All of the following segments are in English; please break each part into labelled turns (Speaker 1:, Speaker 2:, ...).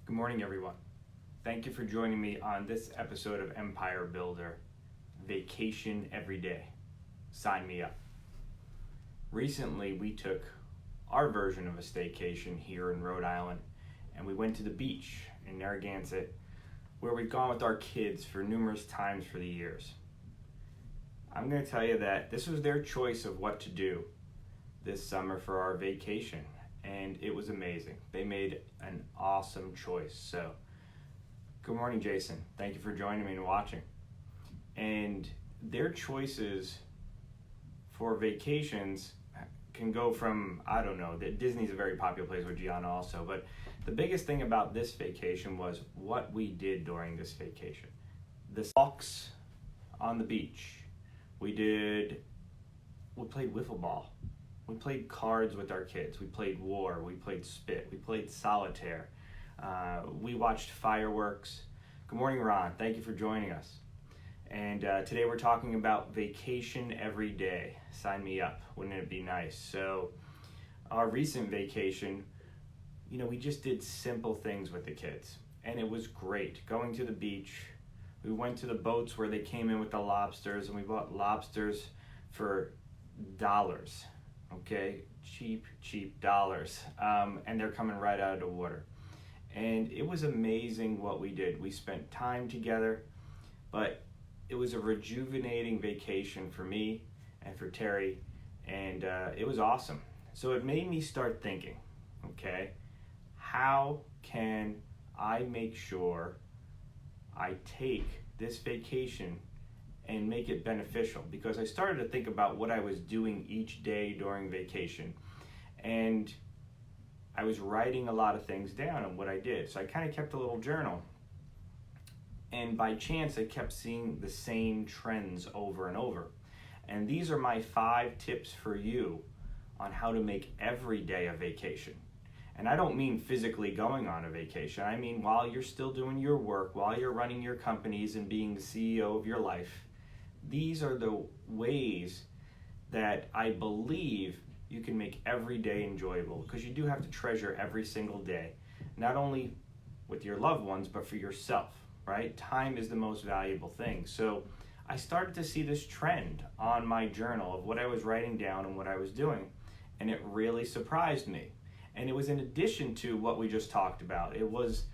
Speaker 1: Good morning, everyone. Thank you for joining me on this episode of Empire Builder, Vacation Every Day. Sign me up. Recently, we took our version of a staycation here in Rhode Island, and we went to the beach in Narragansett, where we've gone with our kids for numerous times for the years. I'm going to tell you that this was their choice of what to do this summer for our vacation, and it was amazing. They made an awesome choice. So, good morning, Jason. Thank you for joining me and watching. And their choices for vacations can go from, Disney's a very popular place with Gianna also, but the biggest thing about this vacation was what we did during this vacation. The walks on the beach. We played wiffle ball. We played cards with our kids. We played war. We played spit. We played solitaire. We watched fireworks. Good morning, Ron. Thank you for joining us. And today we're talking about vacation every day. Sign me up. Wouldn't it be nice? So our recent vacation, we just did simple things with the kids. And it was great. Going to the beach. We went to the boats where they came in with the lobsters, and we bought lobsters for dollars. Okay, cheap dollars, and they're coming right out of the water. And it was amazing what we did. We spent time together, but it was a rejuvenating vacation for me and for Terry, and it was awesome. So it made me start thinking, okay, how can I make sure I take this vacation and make it beneficial? Because I started to think about what I was doing each day during vacation, and I was writing a lot of things down on what I did. So I kind of kept a little journal, and by chance I kept seeing the same trends over and over. And these are my 5 tips for you on how to make every day a vacation. And I don't mean physically going on a vacation. I mean while you're still doing your work, while you're running your companies and being the CEO of your life. These are the ways that I believe you can make every day enjoyable, because you do have to treasure every single day, not only with your loved ones, but for yourself, right? Time is the most valuable thing. So I started to see this trend on my journal of what I was writing down and what I was doing, and it really surprised me. And it was in addition to what we just talked about. It was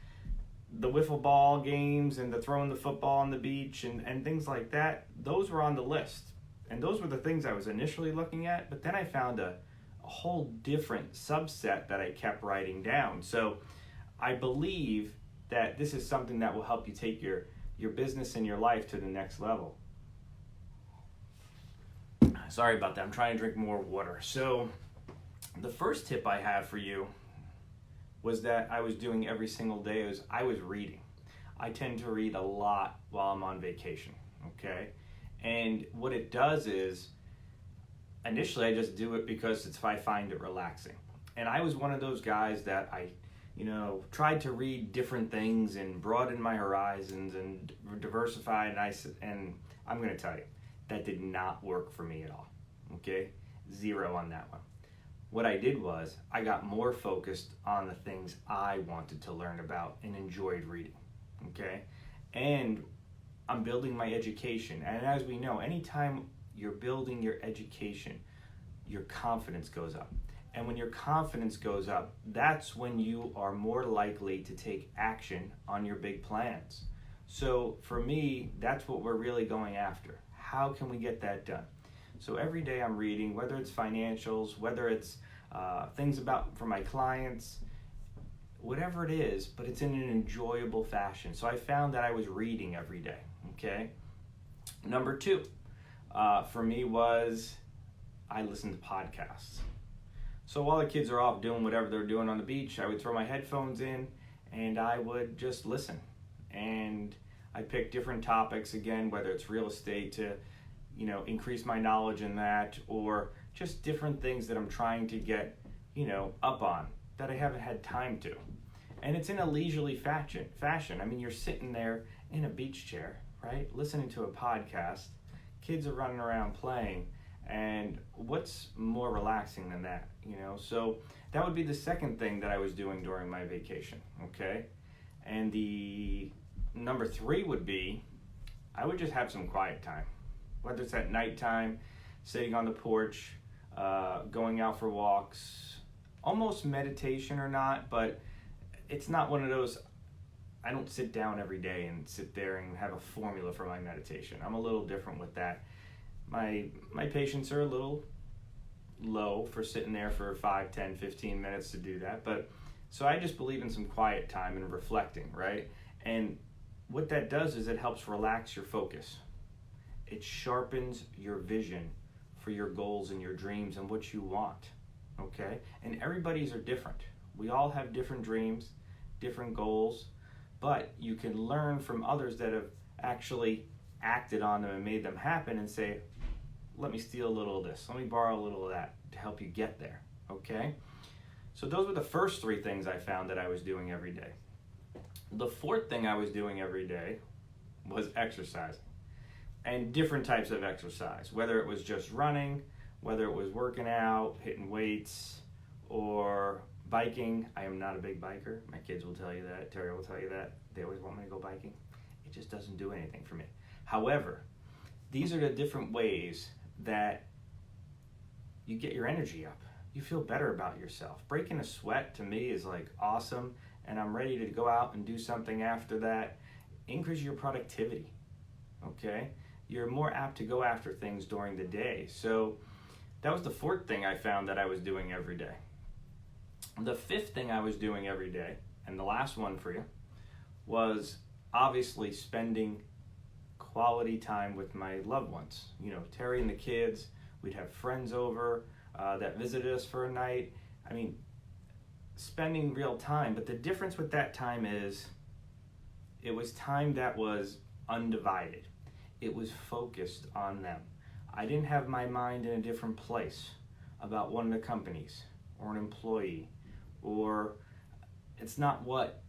Speaker 1: the wiffle ball games and the throwing the football on the beach and things like that. Those were on the list. And those were the things I was initially looking at, but then I found a whole different subset that I kept writing down. So I believe that this is something that will help you take your business and your life to the next level. Sorry about that. I'm trying to drink more water. So the first tip I have for you was that I was doing every single day is I was reading. I tend to read a lot while I'm on vacation, okay? And what it does is, initially I just do it because I find it relaxing. And I was one of those guys that I tried to read different things and broaden my horizons and diversify, and I'm gonna tell you, that did not work for me at all, okay? 0 on that one. What I did was I got more focused on the things I wanted to learn about and enjoyed reading, okay? And I'm building my education. And as we know, anytime you're building your education, your confidence goes up. And when your confidence goes up, that's when you are more likely to take action on your big plans. So for me, that's what we're really going after. How can we get that done? So every day I'm reading, whether it's financials, whether it's things for my clients, whatever it is, but it's in an enjoyable fashion. So I found that I was reading every day, okay? Number 2 for me was I listened to podcasts. So while the kids are off doing whatever they're doing on the beach, I would throw my headphones in and I would just listen. And I picked different topics, again, whether it's real estate to increase my knowledge in that, or just different things that I'm trying to get, up on that I haven't had time to. And it's in a leisurely fashion. I mean, you're sitting there in a beach chair, right? Listening to a podcast. Kids are running around playing. And what's more relaxing than that, So that would be the second thing that I was doing during my vacation, okay? And the number 3 would be, I would just have some quiet time. Whether it's at nighttime, sitting on the porch, going out for walks, almost meditation or not, but it's not one of those, I don't sit down every day and sit there and have a formula for my meditation. I'm a little different with that. My patience are a little low for sitting there for 5, 10, 15 minutes to do that. But so I just believe in some quiet time and reflecting, right? And what that does is it helps relax your focus. It sharpens your vision for your goals and your dreams and what you want, okay? And everybody's are different. We all have different dreams, different goals, but you can learn from others that have actually acted on them and made them happen and say, let me steal a little of this, let me borrow a little of that to help you get there, okay? So those were the first 3 things I found that I was doing every day. The 4th thing I was doing every day was exercising, and different types of exercise, whether it was just running, whether it was working out, hitting weights, or biking. I am not a big biker. My kids will tell you that. Terry will tell you that. They always want me to go biking. It just doesn't do anything for me. However, these are the different ways that you get your energy up. You feel better about yourself. Breaking a sweat to me is like awesome, and I'm ready to go out and do something after that. Increase your productivity, okay? You're more apt to go after things during the day. So that was the 4th thing I found that I was doing every day. The 5th thing I was doing every day, and the last one for you, was obviously spending quality time with my loved ones. You know, Terry and the kids, we'd have friends over that visited us for a night. I mean, spending real time, but the difference with that time is it was time that was undivided. It was focused on them. I didn't have my mind in a different place about one of the companies or an employee, or it's not what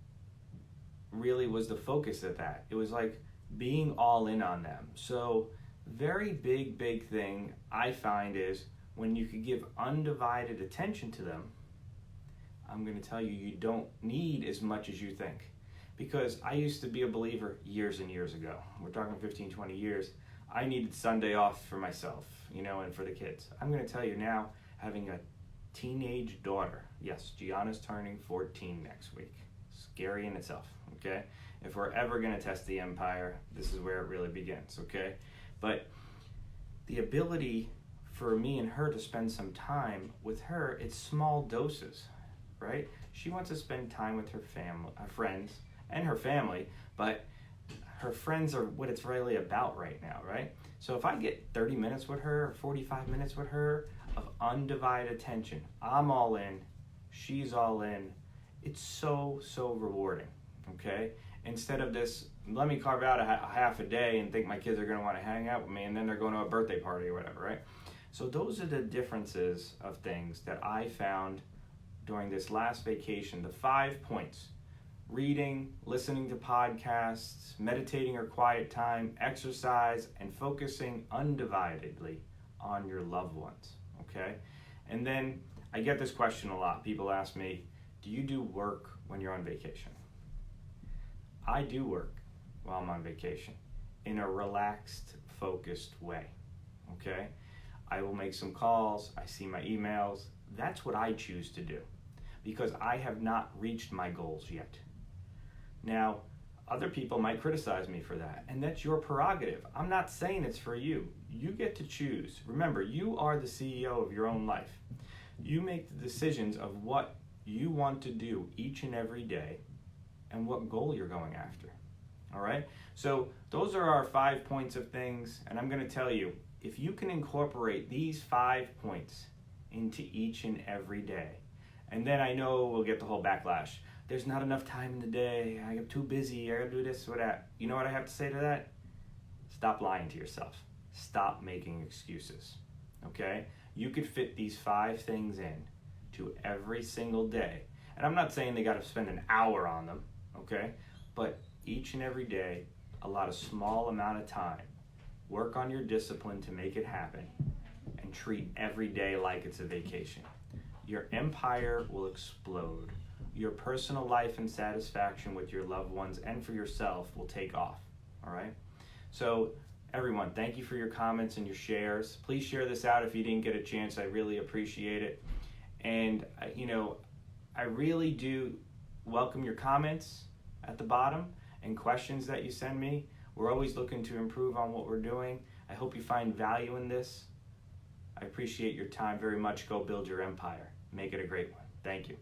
Speaker 1: really was the focus of that. It was like being all in on them. So very big thing I find is when you could give undivided attention to them, I'm going to tell you, you don't need as much as you think. Because I used to be a believer years and years ago. We're talking 15, 20 years. I needed Sunday off for myself, you know, and for the kids. I'm going to tell you now, having a teenage daughter, yes, Gianna's turning 14 next week. Scary in itself, okay? If we're ever going to test the empire, this is where it really begins, okay? But the ability for me and her to spend some time with her, it's small doses, right? She wants to spend time with her family, her friends, and her family, but her friends are what it's really about right now, right? So if I get 30 minutes with her, or 45 minutes with her of undivided attention, I'm all in, she's all in, it's so rewarding, okay? Instead of this, let me carve out a half a day and think my kids are gonna wanna hang out with me and then they're going to a birthday party or whatever, right? So those are the differences of things that I found during this last vacation, the 5 points. Reading, listening to podcasts, meditating or quiet time, exercise, and focusing undividedly on your loved ones, okay? And then I get this question a lot. People ask me, do you do work when you're on vacation? I do work while I'm on vacation in a relaxed, focused way, okay? I will make some calls, I see my emails. That's what I choose to do because I have not reached my goals yet. Now, other people might criticize me for that, and that's your prerogative. I'm not saying it's for you. You get to choose. Remember, you are the CEO of your own life. You make the decisions of what you want to do each and every day and what goal you're going after. All right? So those are our 5 points of things, and I'm going to tell you, if you can incorporate these 5 points into each and every day, and then I know we'll get the whole backlash. There's not enough time in the day. I am too busy. I gotta do this or that. You know what I have to say to that? Stop lying to yourself. Stop making excuses. Okay? You could fit these 5 things in to every single day. And I'm not saying they gotta spend an hour on them, okay? But each and every day, a lot of small amount of time. Work on your discipline to make it happen and treat every day like it's a vacation. Your empire will explode your personal life and satisfaction with your loved ones and for yourself will take off. All right? So everyone, thank you for your comments and your shares. Please share this out if you didn't get a chance. I really appreciate it. And, I really do welcome your comments at the bottom and questions that you send me. We're always looking to improve on what we're doing. I hope you find value in this. I appreciate your time very much. Go build your empire. Make it a great one. Thank you.